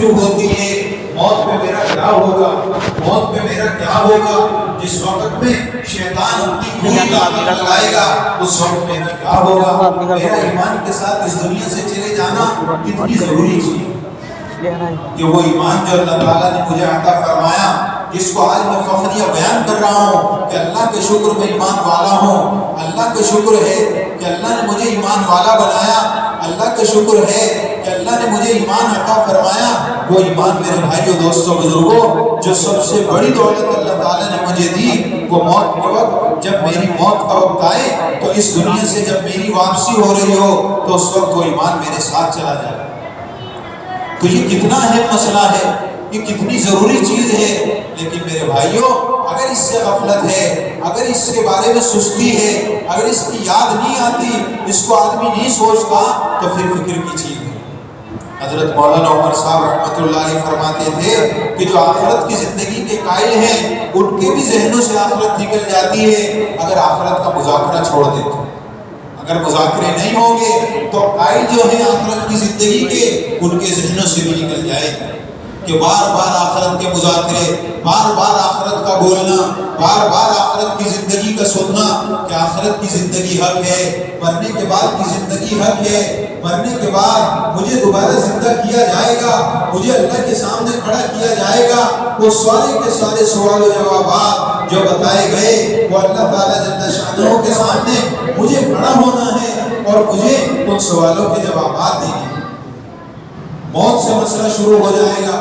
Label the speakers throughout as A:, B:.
A: فکر ہوتی ہے موت پہ میرا کیا ہوگا، موت پہ میرا کیا ہوگا، جس وقت میں شیطان اپنی پوری طاقت لگائے گا اس وقت میرا کیا ہوگا۔ میرا ایمان کے ساتھ اس دنیا سے چلے جانا کتنی ضروری چیز کہ وہ ایمان جو اللہ تعالیٰ نے مجھے عطا فرمایا، جس کو آج میں فخریہ بیان کر رہا ہوں کہ اللہ کے شکر میں ایمان والا ہوں، اللہ کا شکر ہے کہ اللہ نے مجھے ایمان والا بنایا، اللہ کا شکر ہے کہ اللہ نے مجھے ایمان عطا فرمایا۔ وہ ایمان میرے بھائیوں دوستوں بزرگوں جو سب سے بڑی دولت اللہ تعالیٰ نے مجھے دی، وہ موت کے وقت جب میری موت کا وقت آئے تو اس دنیا سے جب میری واپسی ہو رہی ہو تو اس وقت وہ ایمان میرے ساتھ چلا جائے۔ تو یہ کتنا اہم مسئلہ ہے، یہ کتنی ضروری چیز ہے، لیکن میرے بھائیوں اگر اس سے غفلت ہے، اگر اس کے بارے میں سستی ہے، اگر اس کی یاد نہیں آتی، اس کو آدمی نہیں سوچتا تو پھر فکر کی چیز ہے۔ حضرت مولانا عمر صاحب رحمۃ اللہ علیہ فرماتے تھے کہ جو آخرت کی زندگی کے قائل ہیں ان کے بھی ذہنوں سے آخرت نکل جاتی ہے اگر آخرت کا مذاکرہ چھوڑ دیتے، اگر مذاکرے نہیں ہوں گے تو قائل جو ہیں آخرت کی زندگی کے ان کے ذہنوں سے بھی نکل جائے کہ بار بار آخرت کے مذاکرے، بار بار آخرت کا بولنا، بار بار آخرت کی زندگی کا سننا کہ آخرت کی زندگی حق ہے، مرنے کے بعد کی زندگی حق ہے، مرنے کے بعد مجھے دوبارہ زندہ کیا جائے گا، مجھے اللہ کے سامنے کھڑا کیا جائے گا۔ وہ سارے کے سارے سوال و جوابات جو بتائے گئے وہ اللہ تعالیٰ جل شانہ کے سامنے مجھے کھڑا ہونا ہے اور مجھے ان سوالوں کے جوابات دینے ہیں۔ موت سے مسئلہ شروع ہو جائے گا،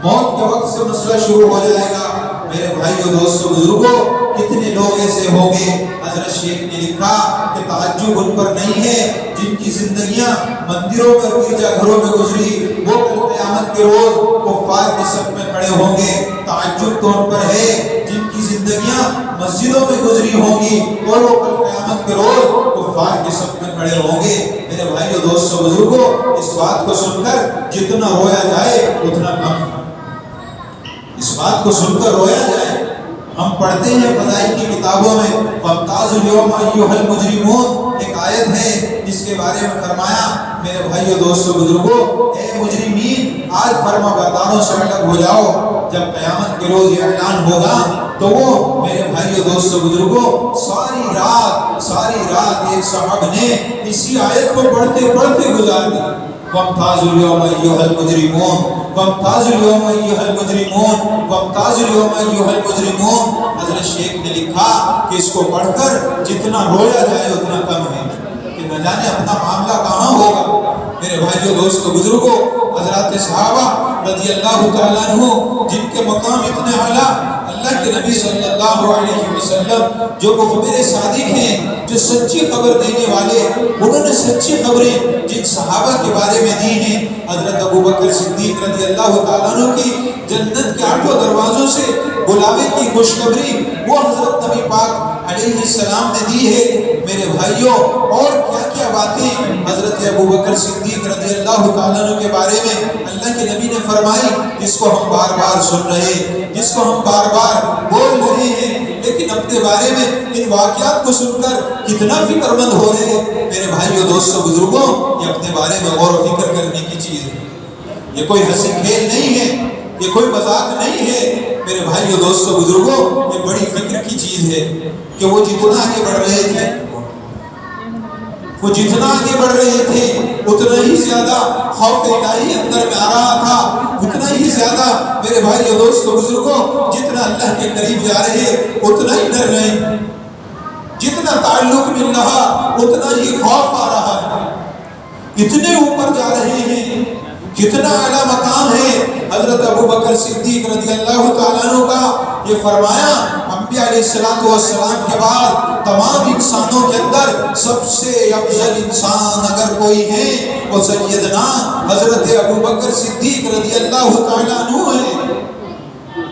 A: موت کے وقت سے مسئلہ شروع ہو جائے گا۔ میرے بھائیوں دوستوں بزرگوں کتنے لوگ ایسے ہوں گے، حضرت شیخ نے لکھا کہ تعجب ان پر نہیں ہے جن کی زندگیاں مندروں میں اور گرجا گھروں میں گزری، وہ کل قیامت کے روز کفار کے صف میں کھڑے ہوں گے۔ تعجب تو ان پر ہے جن کی زندگیاں مسجدوں میں گزری ہوں گی اور وہ کل قیامت کے روز کفار کے صف میں کھڑے ہوں گے۔ میرے بھائیوں دوستوں بزرگوں اس بات کو سن کر جتنا رویا جائے اتنا کم ہے، اس بات کو سن کر رویا جائے۔ ہم پڑھتے ہیں فضائل کی کتابوں میں فَامْتَازُوا الْيَوْمَ أَيُّهَا الْمُجْرِمُونَ، ایک آیت ہے جس کے بارے میں فرمایا میرے بھائیوں دوستوں بزرگوں اے مجرمین آج فرما برداروں سے الگ ہو جاؤ۔ جب قیامت کے روز یہ اعلان ہوگا تو وہ میرے بھائیوں دوستوں بزرگوں ساری رات ایک صاحب نے اسی آیت کو پڑھتے پڑھتے گزار دی۔ وَامْتَازُوا الْيَوْمَ أَيُّهَا الْمُجْرِمُونَ وَامْتَازُوا الْيَوْمَ أَيُّهَا الْمُجْرِمُونَ وَامْتَازُوا الْيَوْمَ أَيُّهَا الْمُجْرِمُونَ۔ حضرت شیخ نے لکھا کہ اس کو پڑھ کر جتنا رویا جائے اتنا کم ہے کہ نہ جانے اپنا معاملہ کہاں ہوگا۔ میرے بھائیوں دوستوں بزرگوں حضرات صحابہ رضی اللہ تعالیٰ عنہ جن کے مقام اتنے اعلیٰ، اللہ کے نبی صلی اللہ علیہ وسلم جو مخبر صادق ہیں، جو سچی خبر دینے والے، انہوں نے سچی خبریں جن صحابہ کے بارے میں دی ہیں۔ حضرت ابوبکر صدیق رضی اللہ تعالیٰ عنہ کی جنت کے 8 دروازوں سے بلاوے کی خوشخبری وہ حضرت نبی پاک علیہ السلام نے دی ہے۔ میرے بھائیوں اور کیا کیا باتیں حضرت ابوبکر صدیق رضی اللہ تعالیٰ عنہ کے بارے میں اللہ کے نبی نے فرمائی، جس کو ہم بار بار سن رہے ہیں، جس کو ہم بار بار بول رہے ہیں، لیکن اپنے بارے میں ان واقعات کو سن کر کتنا فکر مند ہو رہے ہیں۔ میرے بھائیوں دوستوں بزرگوں یہ اپنے بارے میں غور و فکر کرنے کی چیز ہے، یہ کوئی ہنسی کھیل نہیں ہے، یہ کوئی مذاق نہیں ہے۔ میرے بھائیوں دوستوں بزرگوں یہ بڑی فکر کی چیز ہے کہ وہ جتنا آگے بڑھ رہے تھے اتنا ہی زیادہ خوف الہی اندر میں آ رہا تھا، اتنا ہی زیادہ میرے بھائیوں دوستوں بزرگوں جتنا اللہ کے قریب جا رہے اتنا ہی ڈر رہے، جتنا تعلق مل رہا اتنا ہی خوف آ رہا ہے، اتنے اوپر جا رہے ہیں، کتنا اعلیٰ مقام ہے۔ حضرت ابوبکر صدیق رضی اللہ تعالیٰ عنہ کا یہ فرمایا انبیاء علیہ السلام کے بعد تمام انسانوں کے اندر سب سے افضل انسان اگر کوئی ہے وہ سیدنا حضرت ابوبکر صدیق رضی اللہ تعالیٰ عنہ ہے۔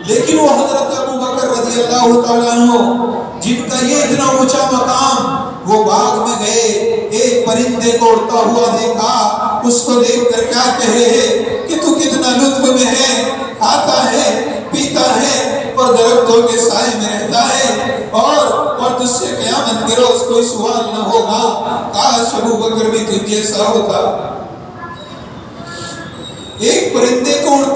A: لیکن وہ حضرت ابوبکر رضی اللہ تعالیٰ عنہ جن کا یہ اتنا اونچا مقام، وہ باغ میں گئے، ایک پرندے کو اڑتا ہوا دیکھا، اس کو دیکھ کر کیا کہہ رہے ہیں کہ تو کتنا لطف میں ہے، کھاتا ہے، پیتا ہے اور درختوں کے سائے میں رہتا ہے، اور تجھ سے قیامت کے روز کوئی سوال نہ ہوگا۔ کاش ابوبکر بھی تجھ جیسا ہوتا۔ ایک پرندے کو اڑتا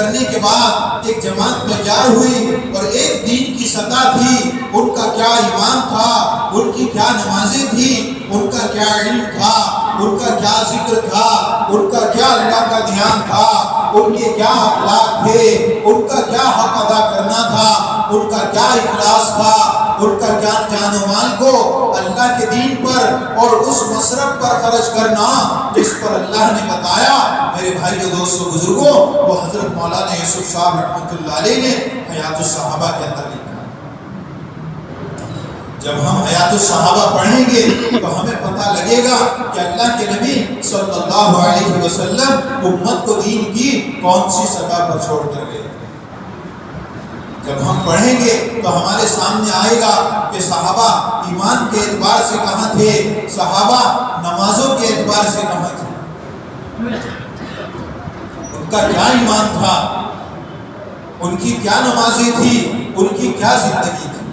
A: کرنے کے بعد ایک جماعت تیار ہوئی اور ایک دین کی سطح تھی، ان کا کیا ایمان تھا، ان کی کیا نمازیں تھی، ان کا کیا علم تھا، ان کا کیا ذکر تھا، ان کا کیا اللہ کا دھیان تھا، ان کے کیا اخلاق تھے، ان کا کیا حق ادا کرنا تھا، ان کا کیا اخلاص تھا، ان کا کیا جان و مال کو اللہ کے دین پر اور اس مصرف پر خرچ کرنا جس پر اللہ نے بتایا۔ میرے بھائیو، دوستو، بزرگوں، وہ حضرت مولانا یوسف صاحب رحمۃ اللہ علیہ نے حیات الصحابہ کے اندر لکھا۔ جب ہم حیات الصحابہ پڑھیں گے تو ہمیں پتہ لگے گا کہ اللہ کے نبی صلی اللہ علیہ وسلم امت کو دین کی کون سی سطح پر چھوڑ کر گئے۔ جب ہم پڑھیں گے تو ہمارے سامنے آئے گا کہ صحابہ ایمان کے اعتبار سے کہاں تھے، صحابہ نمازوں کے اعتبار سے کہاں تھے، ان کا کیا ایمان تھا، ان کی کیا نمازیں تھی، ان کی کیا زندگی تھی۔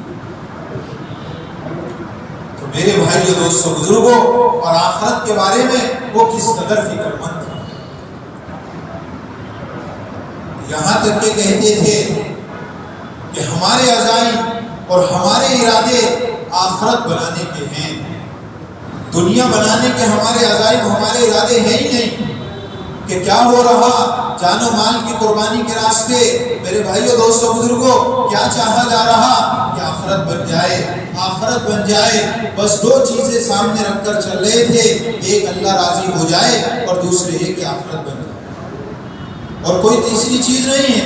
A: تو میرے بھائیو، دوستو، بزرگوں، اور آخرت کے بارے میں وہ کس قدر فکر مند تھے، یہاں تک کہ کہتے تھے کہ ہمارے عزائم اور ہمارے ارادے آخرت بنانے کے ہیں، دنیا بنانے کے ہمارے عزائم ہمارے ارادے ہیں ہی نہیں کہ کیا ہو رہا جان و مال کی قربانی کے راستے۔ میرے بھائیو، دوستو، بزرگوں، کیا چاہا جا رہا کہ آخرت بن جائے، آخرت بن جائے۔ بس دو چیزیں سامنے رکھ کر چل رہے تھے، ایک اللہ راضی ہو جائے اور دوسرے یہ کہ آخرت بن جائے، اور کوئی تیسری چیز نہیں ہے،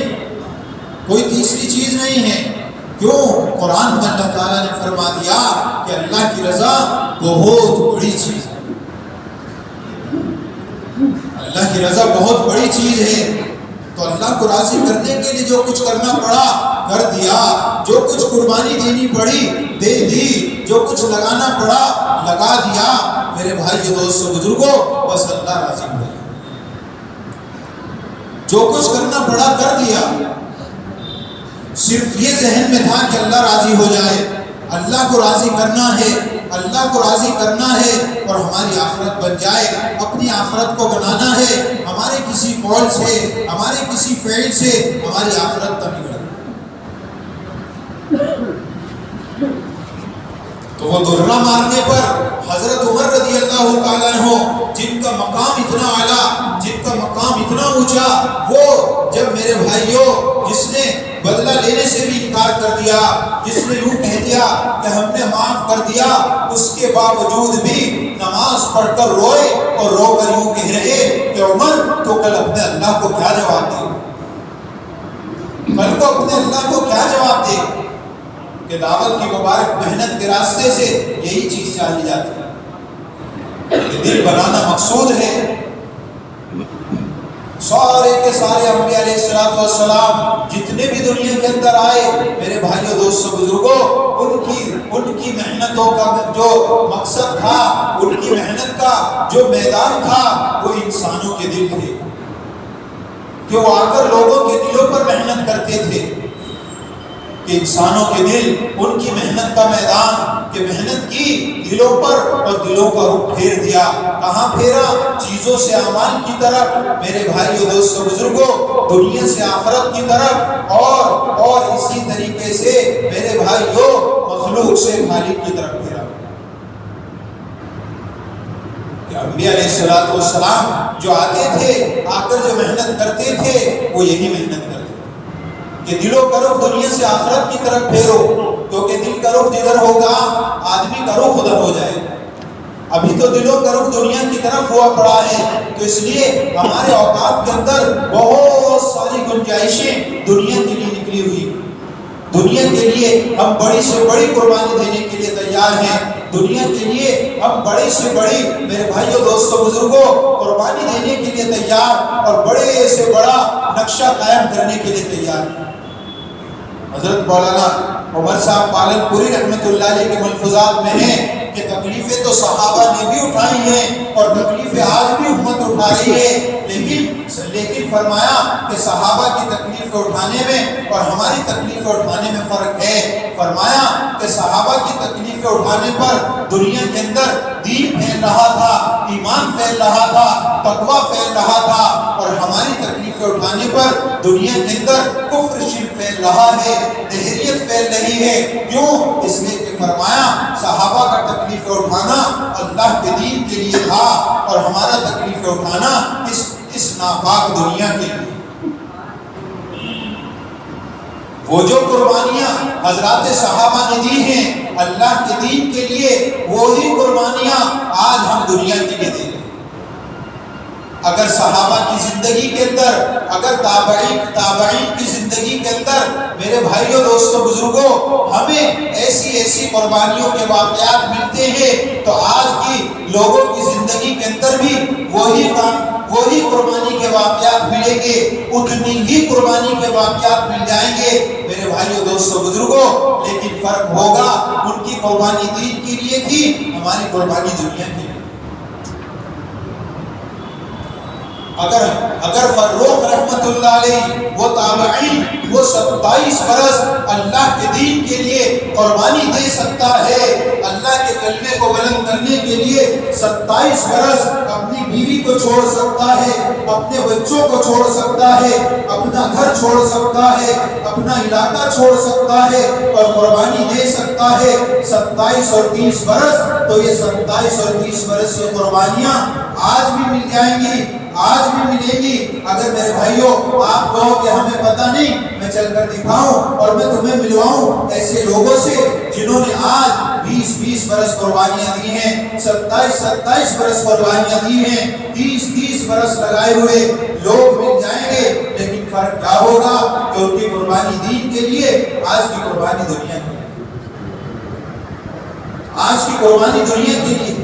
A: کوئی تیسری چیز نہیں ہے۔ کیوں؟ قرآن میں اللہ تعالیٰ نے فرما دیا کہ اللہ کی رضا بہت بڑی چیز ہے، اللہ کی رضا بہت بڑی چیز ہے۔ تو اللہ کو راضی کرنے کے لیے جو کچھ کرنا پڑا کر دیا، جو کچھ قربانی دینی پڑی دے دی، جو کچھ لگانا پڑا لگا دیا۔ میرے بھائیو، دوستو، بزرگوں، بس اللہ راضی ہو جائے، جو کچھ کرنا پڑا کر دیا۔ صرف یہ ذہن میں تھا کہ اللہ راضی ہو جائے، اللہ کو راضی کرنا ہے، اللہ کو راضی کرنا ہے اور ہماری آخرت بن جائے۔ اپنی آخرت کو بنانا ہے، ہمارے کسی قول سے، ہمارے کسی فعل سے ہماری آخرت نہ بگڑے۔ تو وہ درہ مارنے پر حضرت عمر رضی اللہ تعالیٰ عنہ، جن کا مقام اتنا اعلیٰ، جن کا مقام اتنا اونچا، وہ جب میرے بھائیوں، جس نے بدلہ لینے سے بھی انکار کر دیا، جس نے یوں کہہ دیا کہ ہم نے معاف کر دیا، اس کے باوجود بھی نماز پڑھ کر روئے اور رو کر یوں کہہ رہے کہ عمر، تو کل اپنے اللہ کو کیا جواب دے، کل کو اپنے اللہ کو کیا جواب دے؟ کہ دعوت کی مبارک محنت کے راستے سے یہی چیز چاہی جاتی ہے کہ دل بنانا مقصود ہے۔ سارے کے سارے انبیاء علیہ السلام جتنے بھی دنیا کے اندر آئے، میرے بھائیوں، دوستوں، بزرگوں، ان کی محنتوں کا جو مقصد تھا، ان کی محنت کا جو میدان تھا، وہ انسانوں کے دل تھے، کہ وہ آ کر لوگوں کے دلوں پر محنت کرتے تھے، کہ انسانوں کے دل ان کی محنت کا میدان، کہ محنت کی دلوں پر اور دلوں کا رخ پھیر دیا۔ کہاں پھیرا؟ چیزوں سے اعمال کی طرف، میرے بھائیوں، دوستوں، بزرگوں، دنیا سے آخرت کی طرف، اور اسی طریقے سے میرے بھائیوں، مخلوق سے خالق کی طرف پھیرا۔ کہ انبیاء علیہ السلام جو آتے تھے، آ کر جو محنت کرتے تھے، وہ یہی محنت کرتے کہ دلوں کا رخ دنیا سے آخرت کی طرف پھیرو، کیونکہ دل کا رخ جدھر ہوگا آدمی کا رخ ادھر ہو جائے۔ ابھی تو دلوں کا رخ دنیا کی طرف ہوا پڑا ہے، تو اس لیے ہمارے اوقات کے اندر بہت ساری گنجائشیں دنیا کے لیے نکلی ہوئی۔ دنیا کے لیے ہم بڑی سے بڑی قربانی دینے کے لیے تیار ہیں، دنیا کے لیے ہم بڑی سے بڑی، میرے بھائیوں، دوستوں، بزرگوں، قربانی دینے کے لیے تیار، اور بڑے سے بڑا نقشہ قائم کرنے کے لیے تیار ہیں۔ حضرت مولانا عمر صاحب پالن پوری رحمۃ اللہ علیہ کے ملفوظات میں ہیں کہ تکلیفیں تو صحابہ نے بھی اٹھائی ہیں اور تکلیفیں آج بھی امت اٹھا رہی ہے، لیکن فرمایا کہ صحابہ کی تکلیف اٹھانے میں اور ہماری تکلیف اٹھانے میں فرق ہے۔ فرمایا کہ صحابہ کی تکلیف اٹھانے پر دنیا کے اندر دین پھیل رہا تھا، ایمان پھیل رہا تھا، تقوی پھیل رہا تھا، اور ہماری تکلیف اٹھانے پر دنیا کے اندر کفر شرک پھیل رہا ہے، دہریت پھیل رہی ہے۔ کیوں؟ اس لیے کہ فرمایا صحابہ کا تکلیف اٹھانا اللہ کے دین کے لیے تھا، اور ہمارا تکلیف اٹھانا اس ناپاک دنیا کے لیے۔ وہ جو قربانیاں حضرات صحابہ نے دی ہیں اللہ کے دین کے لیے، وہی قربانیاں آج ہم دنیا کے لیے دیں۔ اگر صحابہ کی زندگی کے اندر، اگر تابعین کی زندگی کے اندر میرے بھائیوں، دوستوں، بزرگوں، ہمیں ایسی قربانیوں کے واقعات ملتے ہیں تو آج کی لوگوں کی زندگی کے اندر بھی وہی قربانی کے واقعات ملیں گے، اتنی ہی قربانی کے واقعات مل جائیں گے میرے بھائیوں، دوستوں، بزرگوں۔ لیکن فرق ہوگا، ان کی قربانی دین کے لیے تھی، ہماری قربانی دنیا کے لیے۔ اگر فروخ رحمت اللہ علیہ وہ تابعین وہ 27 برس اللہ کے دین کے لیے قربانی دے سکتا ہے، اللہ کے کلمے کو بلند کرنے کے لیے 27 برس اپنی بیوی کو چھوڑ سکتا ہے، اپنے بچوں کو چھوڑ سکتا ہے، اپنا گھر چھوڑ سکتا ہے، اپنا علاقہ چھوڑ سکتا ہے اور قربانی دے سکتا ہے 27 اور 30 برس، تو یہ 27 اور 30 برس کی قربانیاں آج بھی مل جائیں گی، آج بھی ملے گی۔ اگر میرے بھائیوں آپ کہو کہ ہمیں پتہ نہیں، میں چل کر دکھاؤں اور میں تمہیں ملواؤں ایسے لوگوں سے جنہوں نے آج 20 برس قربانیاں دی ہیں، 27 برس قربانیاں دی ہیں، 30 برس لگائے ہوئے لوگ مل جائیں گے۔ لیکن فرق کیا ہوگا کہ ان کی قربانی دین کے لیے، آج کی قربانی دنیا کے لیے، آج کی قربانی دنیا کے لیے۔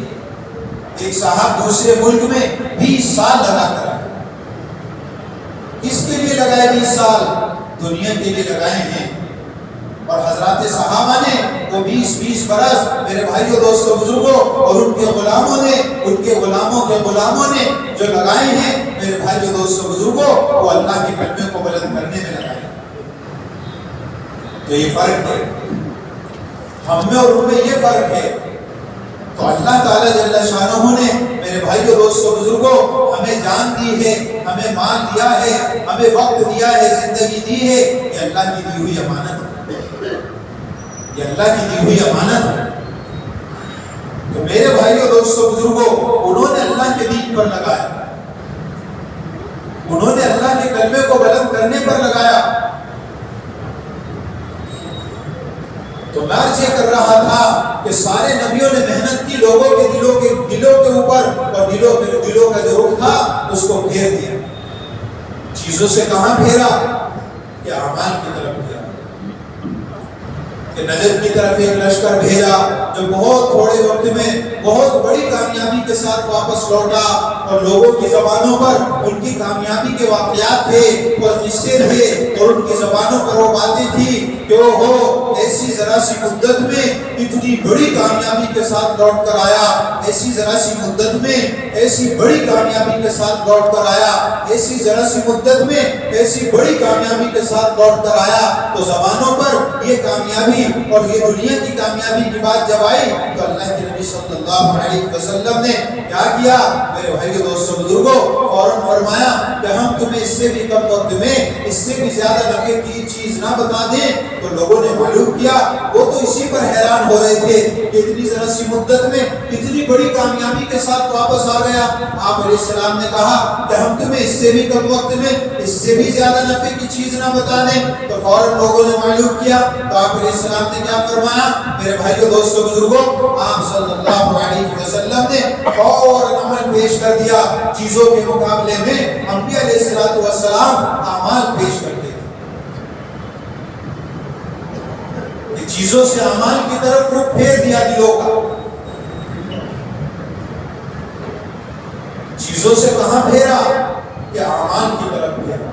A: ایک صاحب دوسرے ملک میں 20 سال لگا کر، کس کے لیے لگائے 20 سال؟ دنیا کے لیے لگائے ہیں۔ اور حضرات صحابہ نے وہ 20 برس میرے بھائیوں، دوستوں، بزرگوں، اور ان کے غلاموں نے، ان کے غلاموں کے غلاموں نے جو لگائے ہیں میرے بھائیوں، دوستوں، بزرگوں، وہ اللہ کے کلمے کو بلند کرنے میں لگائے۔ تو یہ فرق ہے، ہم میں اور ان میں یہ فرق ہے۔ تو اللہ تعالیٰ جل شانہ نے میرے بھائیوں، دوستوں، بزرگوں، ہمیں جان دی ہے، ہمیں مال دیا ہے، ہمیں وقت دیا ہے، زندگی دی ہے، یہ اللہ کی دی ہوئی امانت ہے، یہ اللہ کی دی ہوئی امانت ہے۔ تو میرے بھائیوں، دوستوں، بزرگوں، انہوں نے اللہ کے دین پر لگایا، انہوں نے اللہ کے کلمے کو بلند کرنے پر لگایا۔ تو میں عرض یہ کر رہا تھا کہ سارے نبیوں نے محنت کی، لوگوں کے دلوں کے اوپر، اور دلوں کا جو رخ تھا اس کو پھیر دیا۔ چیزوں سے کہاں پھیرا؟ کہ اعمال کی طرف پھیرا، کہ نجد کی طرف ایک لشکر بھیجا جو بہت تھوڑے وقت میں بہت بڑی کامیابی کے ساتھ واپس لوٹا، اور لوگوں کی زبانوں پر ان کی کامیابی کے واقعات تھے اور قصے تھے، اور ان کی زبانوں پر وہ باتیں تھی کہ وہ ایسی ذرا سی مدت میں اتنی بڑی کامیابی کے ساتھ لوٹ کر آیا، ایسی ذرا سی مدت میں ایسی بڑی کامیابی کے ساتھ لوٹ کر آیا، ایسی ذرا سی مدت میں ایسی بڑی کامیابی کے ساتھ لوٹ کر آیا۔ تو زبانوں پر یہ کامیابی اور یہ دنیا کی کامیابی کی بات جب آئی تو اللہ کے نبی صلی اللہ علیہ وسلم نے کیا کیا؟ میرے بھائیوں، دوستوں، بزرگوں، فوراً فرمایا کہ ہم تمہیں اس سے بھی کم وقت میں اس سے بھی زیادہ نفع کی چیز نہ بتا دیں۔ تو لوگوں نے معلوم کیا، وہ تو اسی پر حیران ہو رہے تھے کہ اتنی ذرا سی مدت میں اتنی بڑی کامیابی کے ساتھ واپس آ گیا۔ آپ علیہ السلام نے کہا کہ ہم تمہیں اس سے بھی کم وقت میں اس سے بھی زیادہ نفع کی چیز نہ بتا دیں۔ تو فوراً لوگوں نے معلوم کیا، تو آپ علیہ السلام نے کیا فرمایا؟ میرے بھائیوں، دوستوں، بزرگوں، آپ صلی اللہ علیہ وسلم نے فوراً عمل پیش کر دیا۔ چیزوں کے مقابلے میں انبیاء علیہ السلام اعمال پیش کرتے تھے، چیزوں سے اعمال کی طرف رخ پھیر دیا دلوں کا۔ چیزوں سے کہاں پھیرا؟ کہ اعمال کی طرف پھیرا۔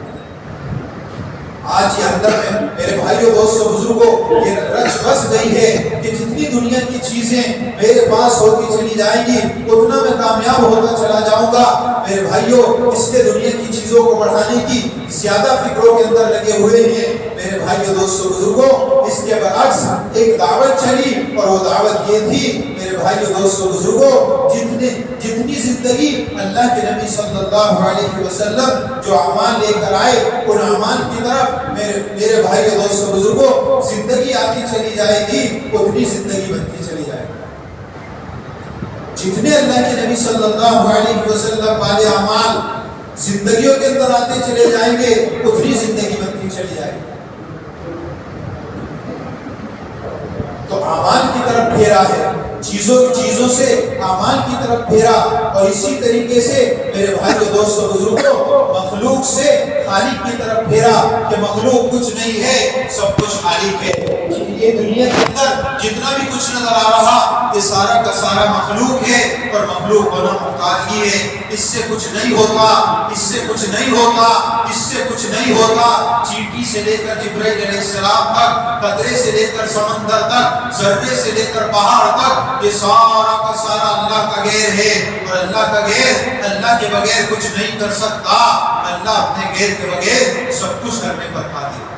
A: آج یہ اندر میں میرے بھائیوں، دوستوں، بزرگوں، یہ رچ بس گئی ہے کہ جتنی دنیا کی چیزیں میرے پاس ہوتی چلی جائیں گی اتنا میں کامیاب ہوتا چلا جاؤں گا۔ میرے بھائی بھائیوں اس کے دنیا کی چیزوں کو بڑھانے کی زیادہ فکروں کے اندر لگے ہوئے ہیں۔ میرے بھائیوں دوستوں بزرگوں، اس کے برعکس ایک دعوت چلی اور وہ دعوت یہ تھی میرے بھائیوں دوستوں بزرگوں، جتنی زندگی اللہ کے نبی صلی اللہ علیہ وسلم جو اعمال لے کر آئے ان اعمال کی طرف میرے بھائیوں دوستوں بزرگوں زندگی آتی چلی جائے گی، اتنی زندگی بنتی چلی جائے گی۔ جتنے اللہ کے نبی صلی اللہ علیہ وسلم والے اعمال زندگیوں کے اندر آتے چلے جائیں گے، اتنی زندگی بنتی چلی جائے گی۔ تو اعمال کی طرف پھیرا ہے، چیزوں سے اعمال کی طرف پھیرا، اور اسی طریقے سے میرے بھائیوں دوستوں بزرگوں مخلوق سے خالق کی طرف پھیرا کہ مخلوق کچھ نہیں ہے، سب کچھ خالق ہے۔ یہ دنیا کے اندر جتنا بھی کچھ نظر آ رہا یہ سارا کا سارا مخلوق ہے، اور مخلوق بنا محتاج ہی ہے۔ اس سے کچھ نہیں ہوتا، اس سے کچھ نہیں ہوتا، اس سے کچھ نہیں ہوتا۔ چیٹی سے لے کر جبرائیل علیہ السلام تک، قطرے سے لے کر سمندر تک، ذرے سے لے کر پہاڑ تک، یہ سارا کا سارا اللہ کا غیر ہے، اور اللہ کا غیر اللہ کے بغیر کچھ نہیں کر سکتا۔ اللہ اپنے غیر کے بغیر سب کچھ کرنے پر قادر ہے۔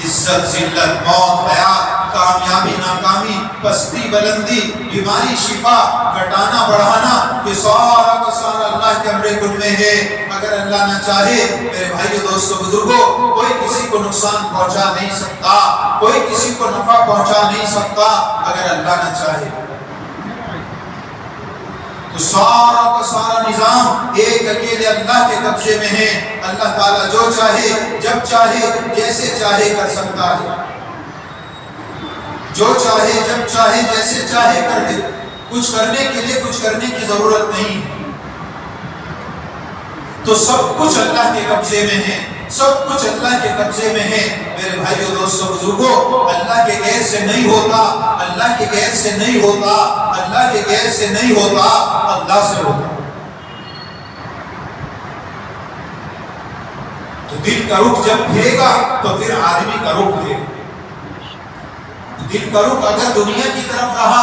A: عزت، ذلت، موت، حیات، کامیابی، ناکامی، پستی، بلندی، بیماری، شفا، گھٹانا، بڑھانا، یہ سارا کا سارا اللہ کے امر کن میں ہے۔ اگر اللہ نہ چاہے میرے بھائیو دوستو بزرگوں، کوئی کسی کو نقصان پہنچا نہیں سکتا، کوئی کسی کو نفع پہنچا نہیں سکتا اگر اللہ نہ چاہے۔ تو سارا کا سارا نظام ایک اکیلے اللہ کے قبضے میں ہے۔ اللہ تعالیٰ جو چاہے، جب چاہے، جیسے چاہے کر سکتا ہے، جو چاہے، جب چاہے، جیسے چاہے کر دے۔ کچھ کرنے کے لیے کچھ کرنے کی ضرورت نہیں۔ تو سب کچھ اللہ کے قبضے میں ہے، سب کچھ اللہ کے قبضے میں ہے۔ میرے بھائیو دوستو بزرگوں، اللہ کے غیر سے نہیں ہوتا، اللہ کے غیر سے نہیں ہوتا، اللہ کے غیر سے نہیں ہوتا، اللہ سے ہوتا۔ تو دل کا رخ جب پھرے گا تو پھر آدمی کا رخ پھرے گا۔ دل کا رخ اگر دنیا کی طرف رہا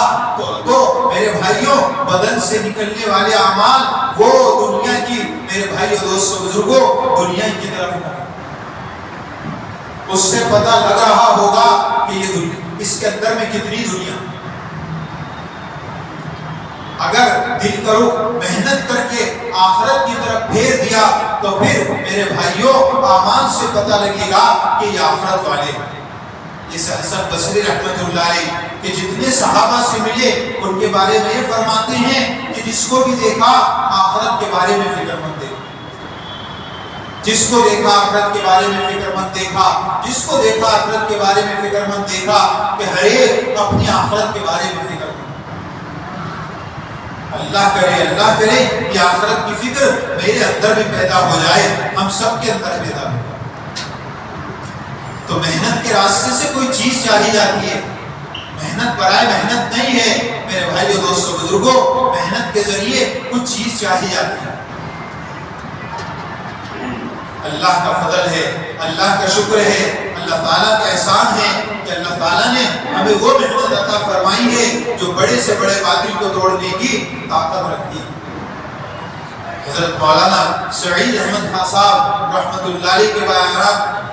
A: تو میرے بھائیوں بدن سے نکلنے والے اعمال وہ دنیا کی، میرے بھائیوں دوستو بزرگوں، دنیا کی طرف رہا۔ اس سے پتہ لگ رہا ہوگا کہ یہ دنیا، اس کے اندر میں کتنی دنیا۔ اگر دل کا رخ محنت کر کے آخرت کی طرف پھیر دیا تو پھر میرے بھائیوں اعمال سے پتہ لگے گا کہ یہ آخرت والے ہیں۔ جیسے حسن بصری رحمۃ اللہ علیہ کہ جتنے صحابہ سے ملے ان کے بارے میں یہ فرماتے ہیں کہ جس کو بھی دیکھا آخرت کے بارے میں فکر مند دیکھا، جس کو دیکھا آخرت کے بارے میں فکر مند دیکھا، جس کو دیکھا آخرت کے بارے میں فکر مند دیکھا، کہ ہر ایک اپنی آخرت کے بارے میں فکر مند۔ اللہ کرے کہ آخرت کی فکر میرے اندر بھی پیدا ہو جائے، ہم سب کے اندر پیدا ہو۔ تو محنت کے راستے سے کوئی چیز چاہی جاتی ہے، محنت برائے محنت نہیں ہے میرے بھائیو دوستو بزرگوں، محنت کے ذریعے کچھ چیز چاہی جاتی ہے۔ اللہ کا فضل ہے، اللہ کا شکر ہے، اللہ تعالیٰ کا احسان ہے کہ اللہ تعالیٰ نے ہمیں وہ محنت عطا فرمائی ہے جو بڑے سے بڑے باطل کو توڑنے کی طاقت رکھتی ہے۔ حضرت مولانا سعید احمد خان صاحب رحمۃ اللہ علیہ کے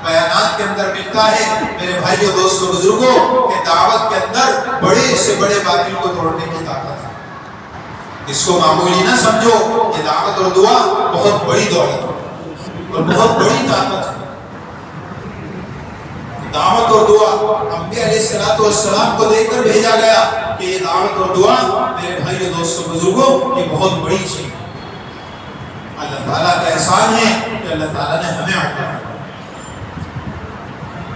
A: بیانات کے اندر ملتا ہے میرے بھائیو دوستو بزرگوں کہ دعوت کے اندر بڑے سے بڑے باطل کو توڑنے کی طاقت ہے۔ اس کو معمولی نہ سمجھو، یہ دعوت اور دعا بہت بڑی دولت اور بہت بڑی طاقت ہے۔ دعوت اور دعا انبیاء علیہ السلام کو دے کر بھیجا گیا کہ یہ دعوت اور دعا میرے بھائیو دوستو بزرگوں یہ بہت بڑی چیز ہے۔ اللہ تعالیٰ کا احسان ہے کہ اللہ تعالیٰ نے ہمیں عطا کیا۔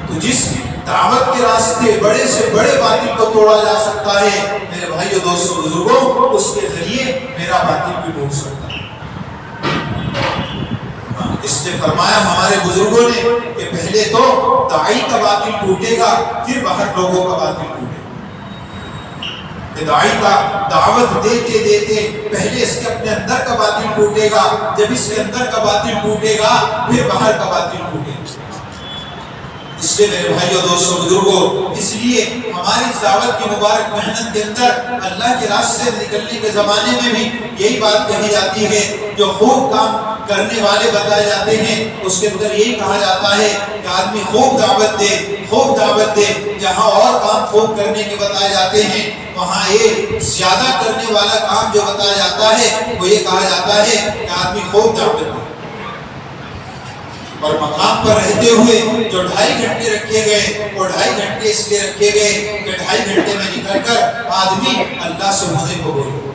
A: تو جس دعوت کے راستے بڑے سے بڑے باطل کو توڑا جا سکتا ہے میرے بھائیو دوستو بزرگوں، اس کے ذریعے میرا باطل بھی ٹوٹ سکتا ہے۔ اس نے فرمایا ہمارے بزرگوں نے کہ پہلے تو داعی کا باطل ٹوٹے گا، پھر باہر لوگوں کا باطل ٹوٹے گا۔ داعی کا دعوت دیتے دیتے پہلے اس کے اپنے اندر کا باطل ٹوٹے گا، جب اس کے اندر کا باطل ٹوٹے گا پھر باہر کا باطل ٹوٹے گا۔ اس لیے میرے بھائیوں دوستوں بزرگوں، اس لیے ہماری دعوت کی مبارک محنت کے اندر اللہ کے راستے سے نکلنے کے زمانے میں بھی یہی بات کہی جاتی ہے، جو خوب کام کرنے والے بتائے جاتے ہیں اس کے اندر یہی کہا جاتا ہے کہ آدمی خوب دعوت دے، خوب دعوت دے۔ جہاں اور کام خوب کرنے کے بتائے جاتے ہیں وہاں یہ زیادہ کرنے والا کام جو بتایا جاتا ہے وہ یہ کہا جاتا ہے کہ آدمی خوب دعوت دے۔ اور مقام پر رہتے ہوئے جو 2.5 گھنٹے رکھے گئے وہ 2.5 گھنٹے اس لیے رکھے گئے کہ 2.5 گھنٹے میں نکل کر آدمی اللہ سے ہونے کو بولے،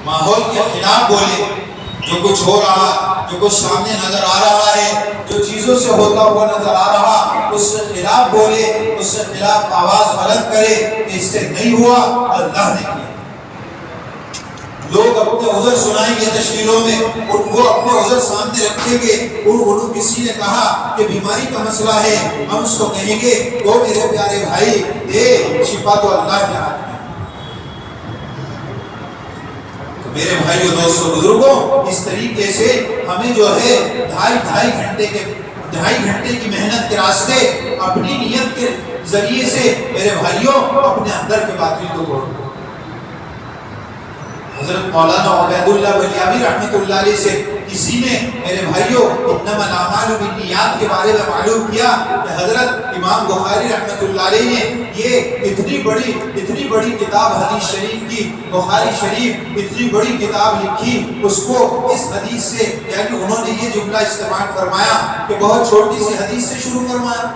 A: ماحول کے خلاف بولے، جو کچھ ہو رہا، جو کچھ سامنے نظر آ رہا ہے، جو چیزوں سے ہوتا ہوا نظر آ رہا، اس سے خلاف بولے، اس سے خلاف آواز بلند کرے کہ اس سے نہیں ہوا، اللہ نے کیا۔ لوگ اپنے عذر سنائیں گے تشکیلوں میں، وہ اپنے عذر سامنے رکھیں گے، انہوں کسی نے کہا کہ بیماری کا مسئلہ ہے، ہم اس کو کہیں گے تو میرے پیارے بھائی دے شفا تو اللہ کے ہاتھ میں۔ تو میرے بھائیو دوستو بزرگوں، اس طریقے سے ہمیں جو ہے 2.5 گھنٹے کی محنت کے راستے اپنی نیت کے ذریعے سے میرے بھائیوں اپنے اندر کے باطل کو توڑو۔ حضرت مولانا عبید اللہ بلیابی رحمۃ اللہ علیہ سے کسی نے میرے بھائیوں انما الاعمال بالنیات کے بارے میں معلوم کیا کہ حضرت امام بخاری رحمۃ اللہ علیہ نے یہ اتنی بڑی کتاب حدیث شریف کی، بخاری شریف اتنی بڑی کتاب لکھی، اس کو اس حدیث سے، یعنی انہوں نے یہ جملہ استعمال فرمایا کہ بہت چھوٹی سی حدیث سے شروع فرمایا۔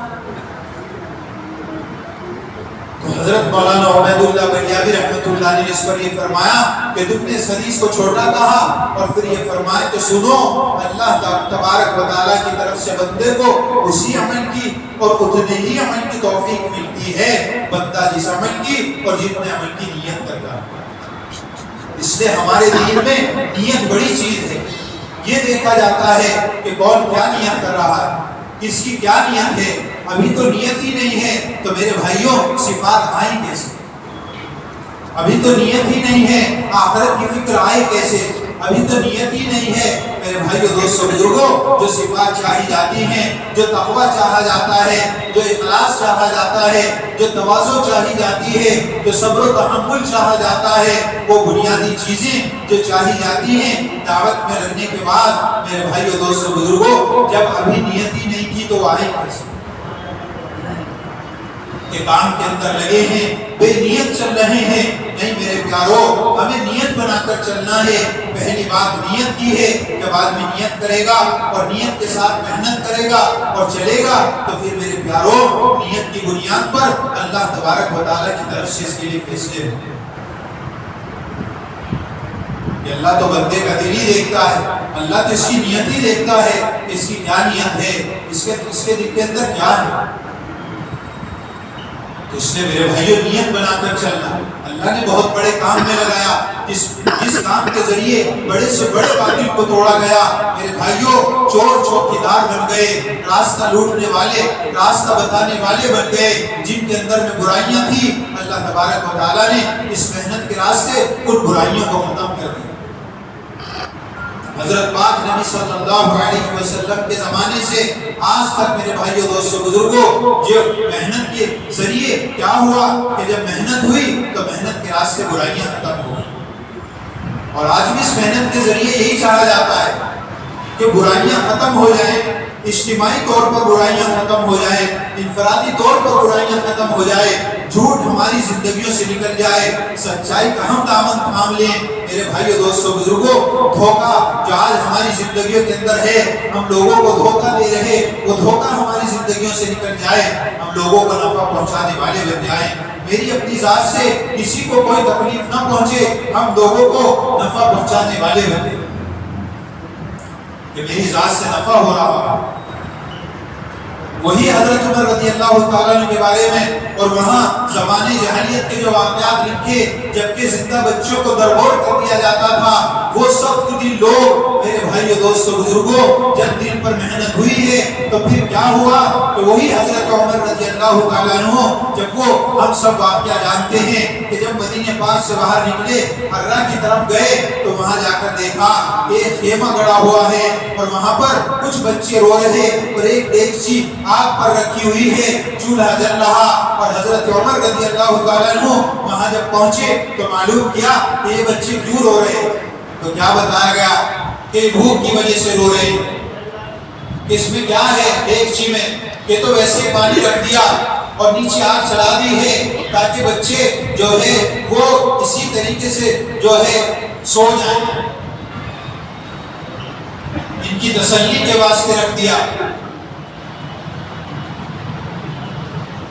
A: تو حضرت مولانا عبید اللہ بلیابی رحمۃ اللہ نے اس پر یہ فرمایا کہ تم نے اس حدیث کو چھوٹا کہا، اور پھر یہ فرمایا کہ سنو، اللہ تبارک و تعالیٰ کی طرف سے بندے کو اسی عمل کی اور اتنے ہی عمل کی توفیق ملتی ہے بندہ جس عمل کی اور جتنے عمل کی نیت کرتا ہے۔ اس لیے ہمارے دین میں نیت بڑی چیز ہے۔ یہ دیکھا جاتا ہے کہ کون کیا نیت کر رہا ہے، کس کی کیا نیت ہے۔ ابھی تو نیت ہی نہیں ہے تو میرے بھائیوں صفات آئیں کیسے؟ ابھی تو نیت ہی نہیں ہے، آخرت کی فکر آئے کیسے؟ ابھی تو نیت ہی نہیں ہے میرے بھائیوں دوستوں بزرگوں۔ جو صفات چاہی جاتی ہیں، جو تقویٰ چاہا جاتا ہے، جو اخلاص چاہا جاتا ہے، جو تواضع چاہی جاتی ہے، جو صبر و تحمل چاہا جاتا ہے، وہ بنیادی چیزیں جو چاہی جاتی ہیں دعوت میں لگنے کے بعد میرے بھائیوں دوستوں بزرگوں، جب ابھی نیت ہی نہیں کی تو آئے کیسے؟ کہ کام کے اندر لگے ہیں، بے نیت چل رہے ہیں۔ نہیں میرے پیارو، ہمیں نیت بنا کر چلنا ہے۔ پہلی بات نیت کی ہے، جب آدمی نیت کرے گا اور نیت کے ساتھ محنت کرے گا اور چلے گا تو پھر میرے پیارو نیت کی بنیاد پر اللہ تبارک و تعالیٰ کی طرف سے اس کے لیے فیصلے ہوتے ہیں۔ کہ اللہ تو بندے کا دل ہی دیکھتا ہے، اللہ تو اس کی نیت ہی دیکھتا ہے، اس کی کیا نیت ہے، اس کے دل کے اندر کیا ہے۔ تو اس نے میرے بھائیوں نیت بنا کر چلنا۔ اللہ نے بہت بڑے کام میں لگایا، جس کام کے ذریعے بڑے سے بڑے باطل کو توڑا گیا۔ میرے بھائیوں چور چوکیدار بن گئے، راستہ لوٹنے والے، راستہ بتانے والے بن گئے، جن کے اندر میں برائیاں تھیں۔ اللہ تبارک و تعالیٰ نے اس محنت کے راستے ان برائیوں کو ختم کر دیا۔ حضرت پاک نبی صلی اللہ علیہ وسلم کے زمانے سے آج تک میرے بھائیوں دوستوں بزرگوں، جو محنت کے ذریعے کیا ہوا کہ جب محنت ہوئی تو محنت کے راستے برائیاں ختم ہو گئی۔ اور آج بھی اس محنت کے ذریعے یہی چاہا جاتا ہے کہ برائیاں ختم ہو جائیں، اجتماعی طور پر برائیاں ختم ہو جائیں، انفرادی طور پر برائیاں ختم ہو جائے، جھوٹ ہماری زندگیوں سے نکل جائے، سچائی کا ہم دامن تھام لیں۔ میرے بھائیوں دوستوں بزرگوں، دھوکہ جو آج ہماری زندگیوں کے اندر ہے، ہم لوگوں کو دھوکہ دے رہے، وہ دھوکہ ہماری زندگیوں سے نکل جائے، ہم لوگوں کو نفع پہنچانے والے بن جائیں۔ میری اپنی ذات سے کسی کو کوئی تکلیف نہ پہنچے، ہم لوگوں کو نفع پہنچانے والے بن جائیں کہ میری ذات سے نفع ہو رہا۔ وہی حضرت عمر رضی اللہ تعالیٰ عنہ کے بارے میں اور وہاں زمانے جاہلیت کے جو واقعات لکھے، جبکہ زندہ بچوں کو دربور کر دیا جاتا تھا، وہ سب دل لوگ میرے بھائیوں دوستوں بزرگوں، جب دل پر محنت ہوئی ہے تو پھر کیا کیا ہوا کہ وہی حضرت عمر رضی اللہ تعالیٰ عنہ جب وہ ہم سب واقعہ جانتے ہیں کہ جب مدینہ پاک سے باہر نکلے حرہ کی طرف گئے تو وہاں جا کر دیکھا ایک خیمہ گڑا ہوا ہے اور وہاں پر کچھ بچے رو رہے اور ایک دیگچی آگ پر رکھی ہوئی ہے، چولہا جل رہا، اور حضرت عمر رضی اللہ تعالیٰ عنہ وہاں جب پہنچے تو معلوم کیا کہ یہ بچے کیوں رو رہے، تو کیا بتایا گیا کہ بھوک کی وجہ سے رو رہے۔ اس میں کیا ہے دیگچی میں کہ تو ویسے پانی رکھ دیا اور نیچے آگ چلا دی ہے تاکہ بچے جو ہے وہ اسی طریقے سے جو ہے سو جائیں، ان کی تسلی کے واسطے رکھ دیا۔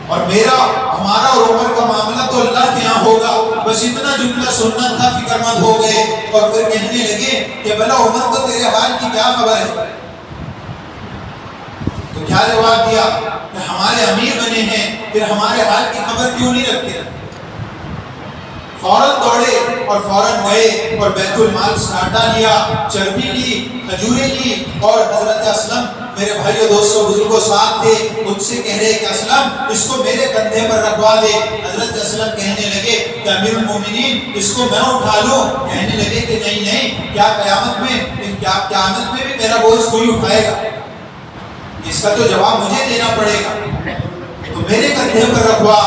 A: اور میرا ہمارا اور عمر کا معاملہ تو اللہ کے ہاں ہوگا، بس اتنا جملہ سننا تھا، فکر مند ہو گئے اور پھر کہنے لگے کہ بھلا عمر کو تیرے حال کی کیا خبر ہے؟ تو کیا جواب دیا کہ ہمارے امیر بنے ہیں، پھر ہمارے حال کی خبر کیوں نہیں رکھتے؟ فوراً دوڑے اور فوراً گئے اور بیت المال سے آٹا لیا، چربی لی، کھجوریں لی، اور حضرت اسلم میرے بھائیو دوستو بزرگوں ساتھ تھے، ان سے کہہ رہے کہ اسلم اس کو میرے کندھے پر رکھوا دے۔ حضرت اسلم کہنے لگے کہ امیر المومنین اس کو میں اٹھا لوں؟ کہنے لگے کہ نہیں نہیں، کیا قیامت میں بھی میرا بوجھ کوئی اٹھائے گا؟ اس کا تو جواب مجھے دینا پڑے گا، تو میرے کندھے پر رکھوا۔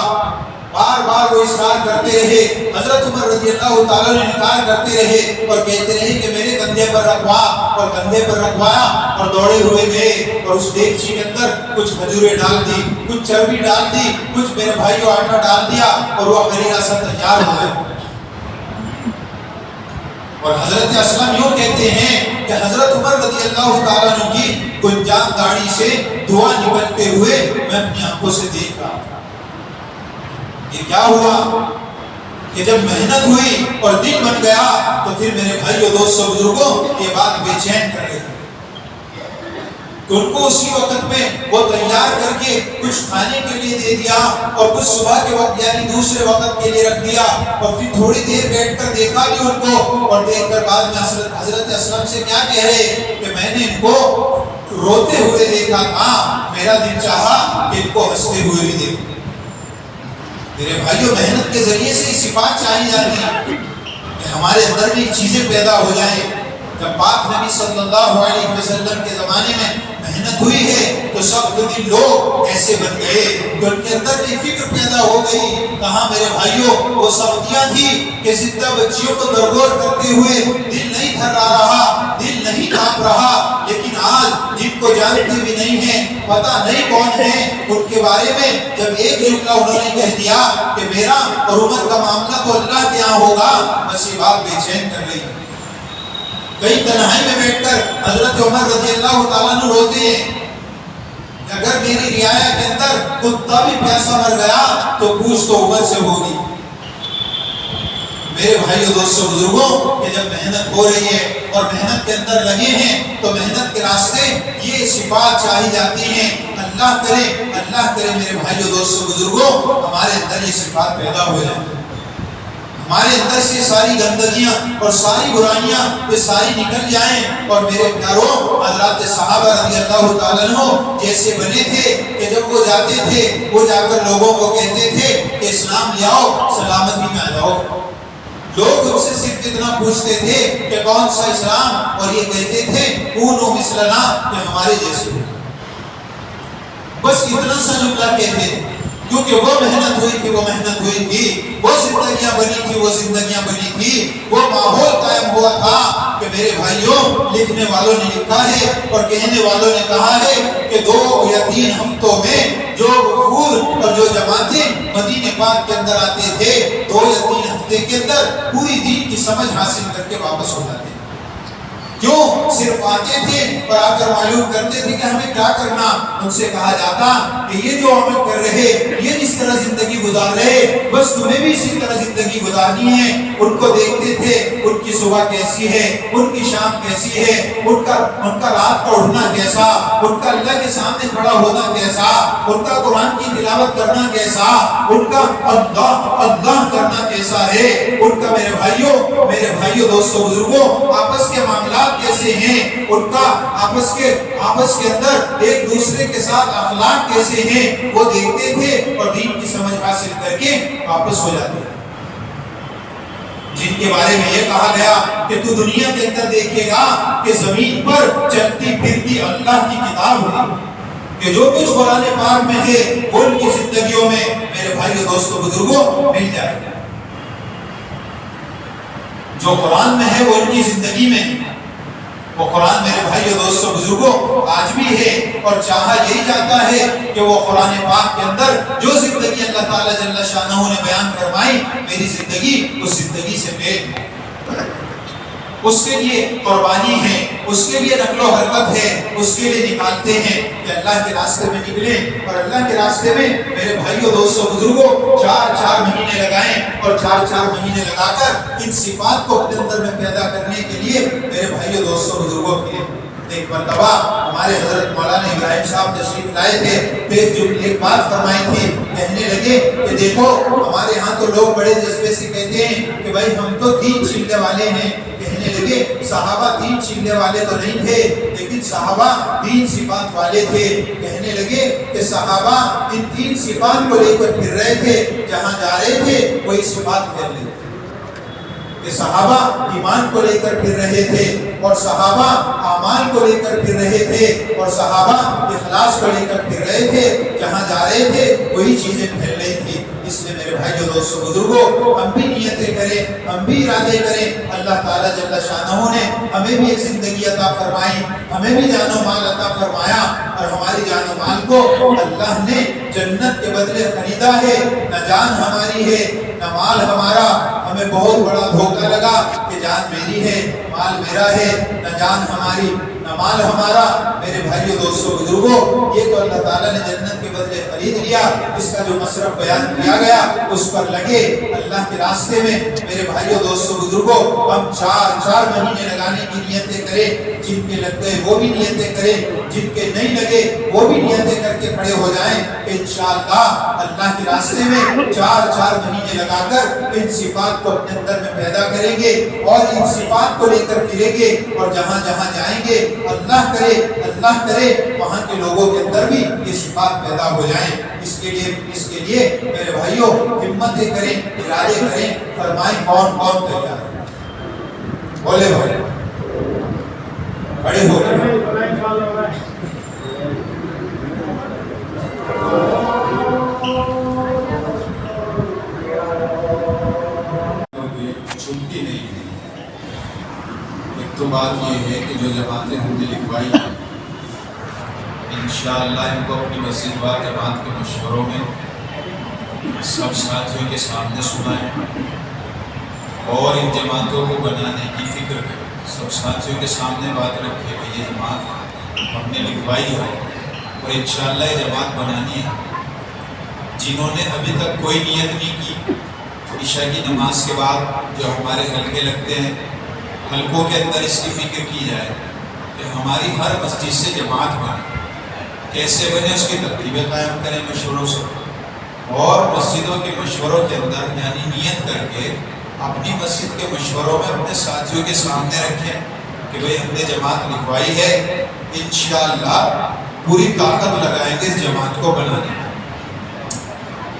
A: بار بار وہ اصرار کرتے رہے، حضرت عمر رضی اللہ تعالیٰ نے انکار کرتے رہے اور کہتے رہے کہ میرے کندھے پر رکھوا، اور کندھے پر رکھوایا اور دوڑے ہوئے گئے اور اس دیگچی کے اندر کچھ کھجوریں ڈال دی، کچھ چربی ڈال دی، کچھ میرے بھائیوں آٹا ڈال دیا اور وہ قریرہ سا تیار ہو گئے۔ اور حضرت اسلم یوں کہتے ہیں کہ حضرت عمر رضی اللہ تعالیٰ عنہ کی گنجان داڑھی سے دھواں نکلتے ہوئے میں اپنی آنکھوں سے دیکھ رہا تھا۔ یہ کیا ہوا کہ جب محنت ہوئی اور دن بن گیا تو پھر میرے بھائیوں دوستوں بزرگوں یہ بات بے چین کر گئی کہ ان کو اسی وقت میں وہ تیار کر کے کچھ کھانے کے لیے دے دیا اور کچھ صبح کے وقت یعنی دوسرے وقت کے لیے رکھ دیا، اور پھر تھوڑی دیر بیٹھ کر دیکھا بھی ان کو، اور دیکھ کر بعد میں حضرت اسلم سے کیا کہہ رہے کہ میں نے ان کو روتے ہوئے دیکھا تھا، میرا دل چاہا کہ ان کو ہنستے ہوئے بھی دیکھوں۔ میرے بھائیوں محنت کے ذریعے سے صفات چاہی جاتی ہیں کہ ہمارے اندر بھی چیزیں پیدا ہو جائیں۔ جب پاک نبی صلی اللہ علیہ وسلم کے زمانے میں محنت ہوئی ہے تو سب دن لوگ ایسے بن گئے کہ ان کے اندر بھی فکر پیدا ہو گئی۔ کہاں میرے بھائیوں وہ سعودیاں تھی کہ زندہ بچیوں کو درگور کرتے ہوئے دل نہیں تھرا رہا، دل نہیں کانپ رہا، لیکن آج جن کو جانتے بھی نہیں ہیں، پتہ نہیں کون ہیں، ان کے بارے میں جب ایک جملہ انہوں نے کہہ دیا کہ میرا اور عمر کا معاملہ تو اللہ کے یہاں ہوگا، بس یہ بات بے چین کر گئی۔ کئی تنہائی میں بیٹھ کر حضرت عمر رضی اللہ تعالیٰ عنہ روتے ہیں کہ اگر میری رعایا کے اندر کتا بھی پیاسا مر گیا تو پوچھ تو عمر سے ہوگی۔ میرے بھائیو دوستو بزرگوں کہ جب محنت ہو رہی ہے اور محنت کے اندر لگے ہیں تو محنت کے راستے یہ صفات چاہی جاتی ہیں۔ اللہ کرے میرے بھائیو دوستو بزرگوں ہمارے اندر یہ صفات پیدا ہو جائیں، ہمارے اندر سے ساری گندگیاں اور ساری برائیاں یہ ساری نکل جائیں، اور میرے پیاروں حضرات صحابہ رضی اللہ تعالیٰ عنہ جیسے بنے تھے کہ جب وہ جاتے تھے وہ جا کر لوگوں کو کہتے تھے کہ اسلام لے آؤ، سلامتی میں آ جاؤ۔ لوگ ان سے صرف اتنا پوچھتے تھے کہ کون سا اسلام، اور یہ کہتے تھے کونوا مثلنا، کہ ہمارے جیسے ہو۔ بس اتنا سا جملہ کہتے تھے کیونکہ وہ محنت ہوئی تھی، وہ محنت ہوئی تھی، وہ زندگیاں بنی تھی، وہ زندگیاں بنی تھی، وہ ماحول قائم ہوا تھا کہ میرے بھائیوں لکھنے والوں نے لکھا ہے اور کہنے والوں نے کہا ہے کہ 2 یا 3 ہفتوں میں جو وفود اور جو جماعتیں مدینہ پاک کے اندر آتے تھے 2 یا 3 ہفتے کے اندر پوری دین کی سمجھ حاصل کر کے واپس ہو جاتے تھے۔ کیوں؟ صرف آتے تھے اور آ کر معلوم کرتے تھے کہ ہمیں کیا کرنا۔ ان سے کہا جاتا کہ یہ جو عمل کر رہے، یہ جس طرح زندگی گزار رہے، بس تمہیں بھی اسی طرح زندگی گزارنی ہے۔ ان کو دیکھتے تھے ان کی صبح کیسی ہے، ان کی شام کیسی ہے، ان کا رات کا اٹھنا کیسا، ان کا اللہ کے سامنے کھڑا ہونا کیسا، ان کا قرآن کی تلاوت کرنا کیسا، ان کا اللہ کرنا کیسا ہے، ان کا میرے بھائیوں دوستوں بزرگوں آپس کے معاملات اخلاق کیسے ہیں، ان کا آپس کے اندر ایک دوسرے کے ساتھ اخلاق کیسے ہیں، وہ دیکھتے تھے اور دین کی سمجھ حاصل کر کے واپس ہو جاتے تھے۔ جن کے بارے میں یہ کہا گیا کہ تو دنیا کے اندر دیکھے گا کہ زمین پر چلتی پھرتی اللہ کی کتاب ہے، کہ جو کچھ قرآن پاک میں ہے وہ ان کی زندگیوں میں میرے بھائیو دوستو بزرگوں مل جائے گا۔ جو قرآن میں ہے وہ ان کی زندگی میں ہے، وہ قرآن میرے بھائیو دوستو بزرگوں آج بھی ہے، اور چاہا یہی جاتا ہے کہ وہ قرآن پاک کے اندر جو زندگی اللہ تعالیٰ جل شانہ نے بیان فرمائی، میری زندگی اس زندگی سے میل ہے، اس کے لیے قربانی ہے، اس کے لیے نقل و حرکت ہے، اس کے لیے نکالتے ہیں کہ اللہ کے راستے میں نکلیں، اور اللہ کے راستے میں میرے بھائیو دوستو بزرگوں 4 مہینے لگائیں، اور 4 مہینے لگا کر ان صفات کو اپنے اندر میں پیدا کرنے کے لیے میرے بھائیو دوستو بزرگوں کے ایک مرتبہ ہمارے حضرت مولانا ابراہیم صاحب تشریف لائے تھے، پھر جو ایک بات فرمائی تھی، کہنے لگے کہ دیکھو ہمارے ہاں تو لوگ بڑے جذبے سے کہتے ہیں کہ بھائی ہم تو 3 چیلے والے ہیں، کہنے لگے صحابہ 3 چیلے والے تو نہیں تھے، لیکن صحابہ 3 صفات والے تھے، کہنے لگے کہ صحابہ ان 3 صفات کو لے کر پھر رہے تھے، جہاں جا رہے تھے وہی صفات پھر رہے تھے، کہ صحابہ ایمان کو لے کر پھر رہے تھے، اور صحابہ اعمال کو لے کر پھر رہے تھے، اور صحابہ اخلاص کو لے کر پھر رہے تھے، جہاں جا رہے تھے وہی چیزیں پھیل رہی تھی۔ اس لیے میرے بھائیو دوستو بزرگوں ہم بھی نیتیں کریں، ہم بھی ارادے کریں، اللہ تعالیٰ جل شانہ نے ہمیں بھی ایک زندگی عطا فرمائی، ہمیں بھی جان و مال عطا فرمایا، اور ہماری جان و مال کو اللہ نے جنت کے بدلے خریدا ہے، نہ جان ہماری ہے نہ مال ہمارا۔ ہمیں بہت بڑا دھوکہ لگا کہ جان میری ہے، مال میرا ہے، نہ جان ہماری نہ مال ہمارا۔ میرے بھائیو دوستو بزرگوں یہ تو اللہ تعالیٰ نے جنت کے بدلے خرید لیا، اس کا جو مصرف بیان کیا گیا اس پر لگے اللہ کے راستے میں۔ میرے بھائیو دوستو بزرگوں ہم 4 مہینے لگانے کی نیتیں کریں، جن کے لگ گئے وہ بھی نیتیں کریں، جن کے نہیں لگے وہ بھی نیتیں کر کے کھڑے ہو جائیں کہ انشاءاللہ اللہ کے راستے میں 4 مہینے لگا کر ان صفات کو اپنے اندر میں پیدا کریں گے، اور ان صفات کو لے کر پھریں گے، اور جہاں جہاں جائیں گے اللہ کرے وہاں کے لوگوں کے اندر بھی یہ صفات پیدا ہو جائیں۔ اس کے لیے میرے بھائیوں ہمتیں کریں، ارادے کریں، فرمائیں کون تیار ہے؟ بولے بھائی بڑے ہو رہے چھٹی نہیں ہے۔ ایک تو بات یہ ہے کہ جو جماعتیں ہم نے لکھوائی ہیں انشاءاللہ ان کو اپنی مسجد وار جماعت کے مشوروں میں سب ساتھیوں کے سامنے سنائیں، اور ان جماعتوں کو بنانے کی فکر کریں، سب ساتھیوں کے سامنے بات رکھیں کہ یہ جماعت ہم نے لکھوائی ہے اور انشاءاللہ یہ جماعت بنانی ہے۔ جنہوں نے ابھی تک کوئی نیت نہیں کی، عشاء کی نماز کے بعد جو ہمارے حلقے لگتے ہیں، حلقوں کے اندر اس کی فکر کی جائے کہ ہماری ہر مسجد سے جماعت بنے، کیسے بنے اس کی ترتیبیں قائم کریں مشوروں سے، اور مسجدوں کے مشوروں کے اندر یعنی نیت کر کے اپنی مسجد کے مشوروں میں اپنے ساتھیوں کے سامنے رکھیں کہ بھئی ہم نے جماعت لکھوائی ہے، انشاءاللہ پوری طاقت لگائیں گے اس جماعت کو بنانے میں۔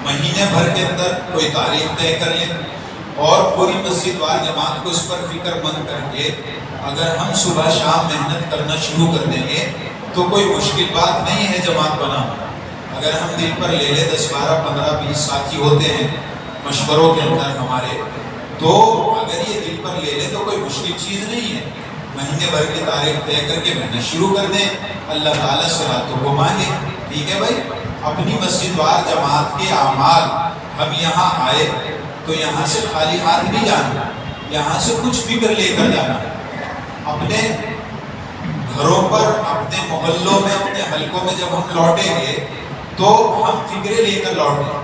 A: مہینے بھر کے اندر کوئی تاریخ طے کر لیں، اور پوری مسجد وار جماعت کو اس پر فکر مند کر کے اگر ہم صبح شام محنت کرنا شروع کر دیں گے تو کوئی مشکل بات نہیں ہے جماعت بنانا۔ اگر ہم دل پر لے لیں 10 12 15 20 ساتھی ہوتے ہیں مشوروں کے اندر ہمارے، تو اگر یہ دل پر لے لیں تو کوئی مشکل چیز نہیں ہے۔ مہینے بھر کی تاریخ طے کر کے محنت شروع کر دیں، اللہ تعالیٰ سے راتوں کو مانگے، ٹھیک ہے بھائی۔ اپنی مسجد وار جماعت کے اعمال، ہم یہاں آئے تو یہاں سے خالی ہاتھ نہیں جانا، یہاں سے کچھ فکر لے کر جانا۔ اپنے گھروں پر، اپنے محلوں میں، اپنے حلقوں میں جب ہم لوٹیں گے تو ہم فکریں لے کر لوٹیں۔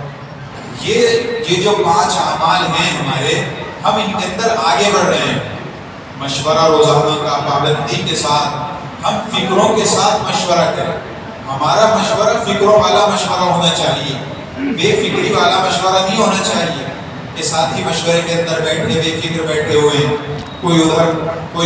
A: یہ جو 5 اعمال ہیں ہمارے، ہم ان کے اندر آگے بڑھ رہے ہیں۔ مشورہ روزانہ کا پابندی کے ساتھ، ہم فکروں کے ساتھ مشورہ کریں۔ ہمارا مشورہ فکروں والا مشورہ ہونا چاہیے، بے فکری والا مشورہ نہیں ہونا چاہیے کہ ساتھی مشورے کے اندر بیٹھے بے فکر بیٹھے ہوئے ہیں۔ کوئی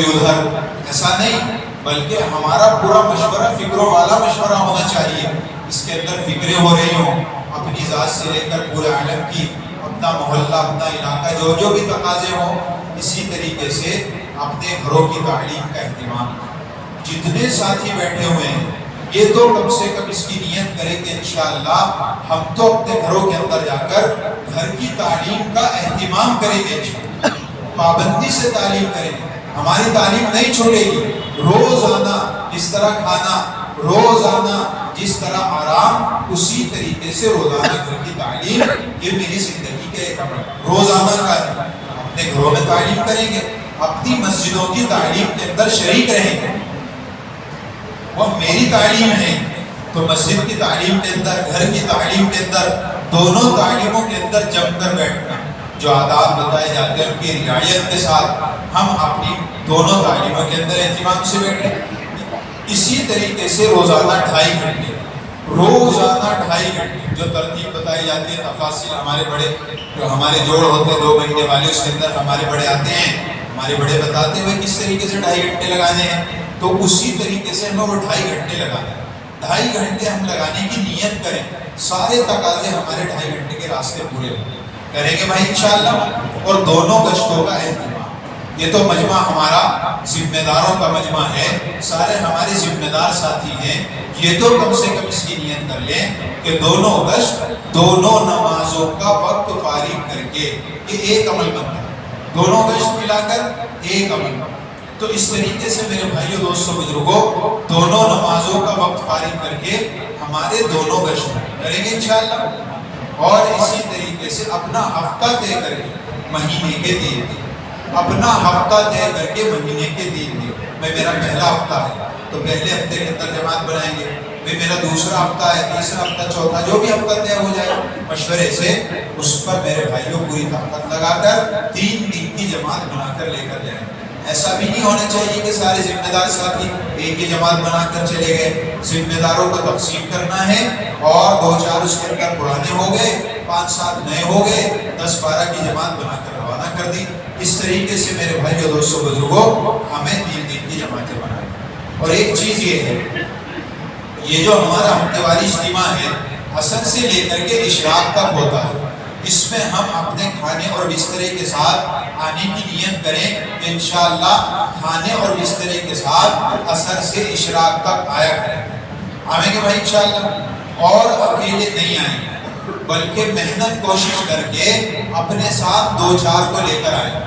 A: ادھر، ایسا نہیں، بلکہ ہمارا پورا مشورہ فکروں والا مشورہ ہونا چاہیے. اس کے اندر فکریں ہو رہی ہوں اپنی ذات سے لے کر پورے عالم کی، اپنا محلہ، اپنا علاقہ، جو بھی تقاضے ہوں. اسی طریقے سے اپنے گھروں کی تعلیم کا اہتمام. جتنے ساتھی بیٹھے ہوئے ہیں یہ تو کم سے کم اس کی نیت کریں کہ انشاءاللہ ہم تو اپنے گھروں کے اندر جا کر گھر کی تعلیم کا اہتمام کریں گے، پابندی سے تعلیم کریں گے. ہماری تعلیم نہیں چھوٹے گی. روزانہ جس طرح کھانا، روزانہ جس طرح آرام، اسی طریقے سے روزانہ گھر کی تعلیم. یہ میری زندگی کا ایک روزانہ کا ہے. اپنے گھروں میں تعلیم کریں گے، اپنی مسجدوں کی تعلیم کے اندر شریک رہیں گے. وہ میری تعلیم ہے تو مسجد کی تعلیم کے اندر، گھر کی تعلیم کے اندر، دونوں تعلیموں کے اندر جم کر بیٹھنا. جو آداب بتائے جاتے ہیں ان کی رعایت کے ساتھ ہم اپنی دونوں تعلیموں کے اندر اہتمام سے بیٹھیں. اسی طریقے سے روزانہ 2.5 گھنٹے، روزانہ 2.5 گھنٹے جو ترتیب بتائی جاتی ہے. تفاصیل ہمارے بڑے، جو ہمارے جوڑ ہوتے ہیں 2 مہینے والے، اس کے اندر ہمارے بڑے آتے ہیں، ہمارے بڑے بتاتے ہوئے کس طریقے سے 2.5 گھنٹے لگانے ہیں. تو اسی طریقے سے ہمیں وہ 2.5 گھنٹے لگانے ہیں. 2.5 گھنٹے ہم لگانے کی نیت کریں. سارے تقاضے ہمارے 2.5 گھنٹے کے راستے پورے کریں گے بھائی انشاءاللہ. اور دونوں گشتوں کا اہتمام. یہ تو مجمع ہمارا ذمہ داروں کا مجمع ہے، سارے ہمارے ذمہ دار ساتھی ہیں. یہ تو کم سے کم اس کی نیت کر لیں کہ دونوں گشت، دونوں نمازوں کا وقت فارغ کر کے یہ ایک عمل بنتا ہے. دونوں گشت ملا کر ایک عمل. تو اس طریقے سے میرے بھائیوں، دوستوں، بزرگوں، دونوں نمازوں کا وقت فارغ کر کے ہمارے دونوں گشت کریں گے انشاءاللہ. اور اسی طریقے سے اپنا ہفتہ طے کر کے مہینے کے دن، اپنا ہفتہ طے کر کے مہینے کے دن. میں میرا پہلا ہفتہ ہے تو پہلے ہفتے کے اندر جماعت بنائیں گے. میرا دوسرا ہفتہ ہے، تیسرا ہفتہ، چوتھا، جو بھی ہفتہ طے ہو جائے مشورے سے اس پر میرے بھائیوں پوری طاقت لگا کر 3 دن کی جماعت بنا کر لے کر جائیں. ایسا بھی نہیں ہونا چاہیے کہ سارے ذمہ دار ساتھی ایک ہی جماعت بنا کر چلے گئے. ذمہ داروں کو تقسیم کرنا ہے اور 2-4 اس کے اندر پرانے ہو گئے، 5-7 نئے ہو گئے، 10-12 کی جماعت بنا کر روانہ کر دی. اس طریقے سے میرے بھائیوں، دوستوں، بزرگوں، ہمیں 3 دن کی جماعتیں بنائیں. اور ایک چیز یہ ہے، یہ جو ہمارا ہفتے والی اجتماع ہے عصر سے لے کر کے اشراق تک ہوتا ہے. اس میں ہم اپنے کھانے اور بسترے کے ساتھ آنے کی نیت کریں کہ انشاءاللہ کھانے اور بسترے کے ساتھ عصر سے اشراق تک آیا کریں. آئیں گے بھائی انشاءاللہ. اور اکیلے نہیں آئیں گے بلکہ محنت کوشش کر کے اپنے ساتھ 2-4 کو لے کر آئیں.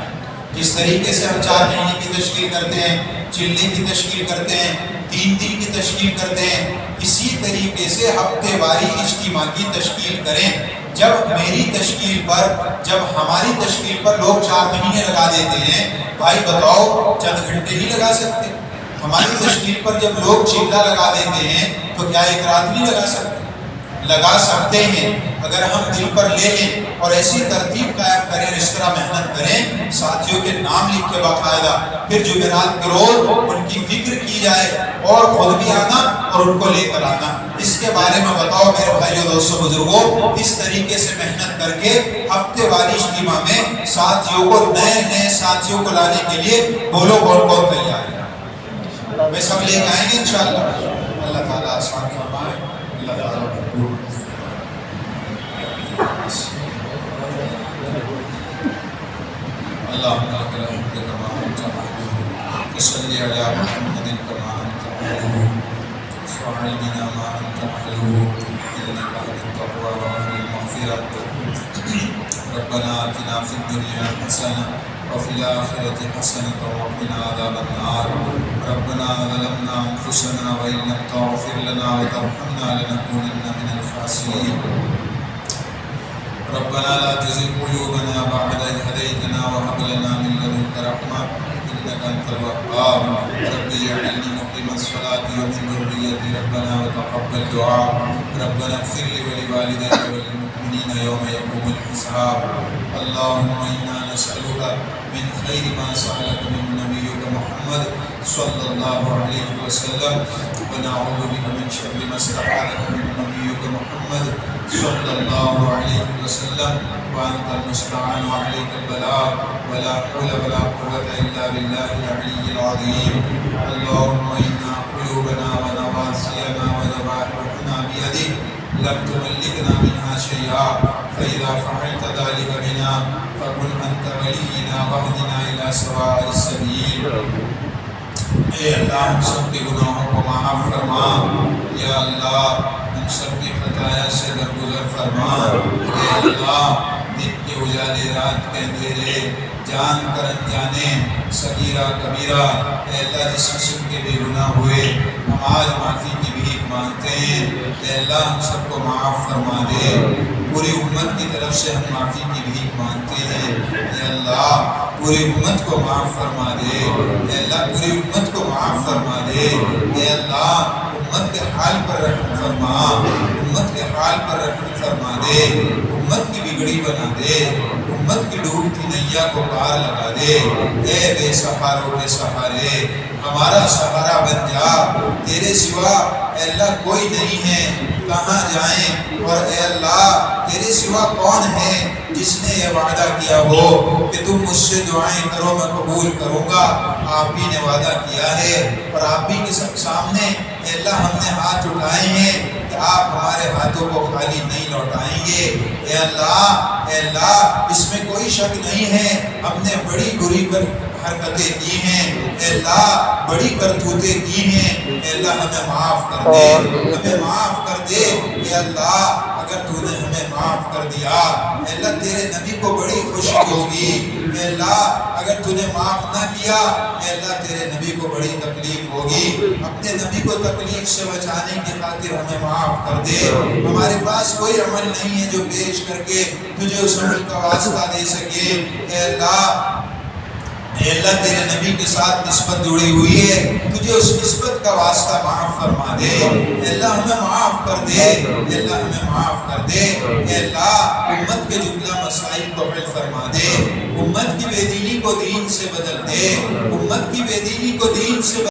A: جس طریقے سے ہم 4 مہینے کی تشکیل کرتے ہیں، چلنے کی تشکیل کرتے ہیں، 3 دن کی تشکیل کرتے ہیں، اسی طریقے سے ہفتے واری اجتماع کی تشکیل کریں. جب میری تشکیل پر، جب ہماری تشکیل پر لوگ 4 مہینے لگا دیتے ہیں، بھائی بتاؤ چند گھنٹے نہیں لگا سکتے؟ ہماری تشکیل پر جب لوگ چلہ لگا دیتے ہیں تو کیا ایک رات نہیں لگا سکتے؟ لگا سکتے ہیں اگر ہم دل پر لے لیں اور ایسی ترتیب قائم کریں، اس طرح محنت کریں، ساتھیوں کے نام لکھ کے باقاعدہ، پھر جمعرات کے روز ان کی فکر کی جائے اور خود بھی آنا اور ان کو لے کر آنا. اس کے بارے میں بتاؤ میرے بھائیوں، دوستوں، بزرگوں. اس طریقے سے محنت کر کے ہفتے والی اجتماع میں ساتھیوں کو، نئے ساتھیوں کو لانے کے لیے بولو کون کون تیار ہے؟ میں سب لے کے آئیں گے انشاءاللہ. اللہ تعالیٰ آسان فرمائے. اللہ تعالیٰ اللهم لك الحمد كما انت محمود وصل على محمد كما انت محمود وافعل بنا ما انت محمود انك انت التواب المغفرة. ربنا آتنا في الدنيا حسنة وفي الآخرة حسنة وقنا عذاب النار. ربنا ظلمنا أنفسنا وإن لم تغفر لنا وترحمنا لنكونن من الخاسرين. ربنا لا تزغ قلوبنا بعد إذ هديتنا وهب لنا من لدنك رحمة إنك أنت الوهاب. رب اجعلني مقيم الصلاة ومن ذريتي ربنا وتقبل دعاء. ربنا اغفر لي ولوالدي وللمؤمنين يوم يقوم الحساب. اللهم إنا نسألك من خير ما سألك من نبيك محمد صلی اللہ علیہ وسلم ونعوذ بک من شر ما استعاذک من نبیک محمد صلی اللہ علیہ وسلم وانت المستعان وعلیک البلاغ ولا حول ولا قوة الا باللہ العلی العظیم اللہم انا قلوبنا ونواسینا ونواحنا بیدک لم تملكنا منها شيئا فإذا فعلت ذلك بنا فكن أنت ولينا واهدنا إلى سواء السبيل اے اللہ ہم سب کے گناہوں کو معاف فرما یا اللہ ہم سب کی خطایا سے درگزر فرما اے اللہ دن کے اجالے رات کے اندھیرے جان کر انجانے صغیرہ کبیرہ اے اللہ جس قسم کے بھی گناہ ہوئے ہم آج معافی کی بھیک مانگتے ہیں اے اللہ ہم سب کو معاف فرما دے پوری امت کی طرف سے ہم معافی کی بھیک مانگتے ہیں اے اللہ پوری امت کو معاف فرما دے اے اللہ پوری امت کو معاف فرما دے اے اللہ امت کے حال پر رحم فرما امت کے حال پر رحم فرما دے امت کی بگڑی بنا دے امت کی ڈوبتی نیا کو پار لگا دے اے بے سہاروں کے سہارے ہمارا سہارا بن جا تیرے سوا اے اللہ کوئی نہیں ہے کہاں جائیں اور اے اللہ تیرے سوا کون ہے جس نے یہ وعدہ کیا ہو کہ تم مجھ سے دعائیں کرو میں قبول کروں گا آپ ہی نے وعدہ کیا ہے اور آپ ہی کے سامنے اے اللہ ہم نے ہاتھ اٹھائے ہیں کہ آپ ہمارے ہاتھوں کو خالی نہیں لوٹائیں گے اے اللہ اس میں کوئی شک نہیں ہے ہم نے بڑی بری حرکتیں کی ہیں اے اللہ بڑی کرتوتیں کی ہیں اے اللہ ہمیں معاف کر دے ہمیں معاف کر دے اے اللہ اگر تو نے ہمیں معاف کر دیا اے اللہ تیرے نبی کو بڑی خوشی ہوگی اے اللہ اگر تو نے معاف نہ کیا اے اللہ تیرے نبی کو بڑی تکلیف ہوگی اپنے نبی کو تکلیف سے بچانے کی خاطر ہمیں معاف کر دے ہمارے پاس کوئی عمل نہیں ہے جو پیش کر کے تجھے اس عمل کا واسطہ دے سکے اے اللہ تیرے نبی کے ساتھ نسبت جڑی ہوئی ہے تجھے اس نسبت کا واسطہ معاف فرما دے اے اللہ ہمیں معاف کر دے اے اللہ ہمیں معاف کر دے اے اللہ امت کے جملہ مسائل کو حل فرما دے امت کی بے دینی کو دین سے بدل دے امت کی بے دینی کو دین سے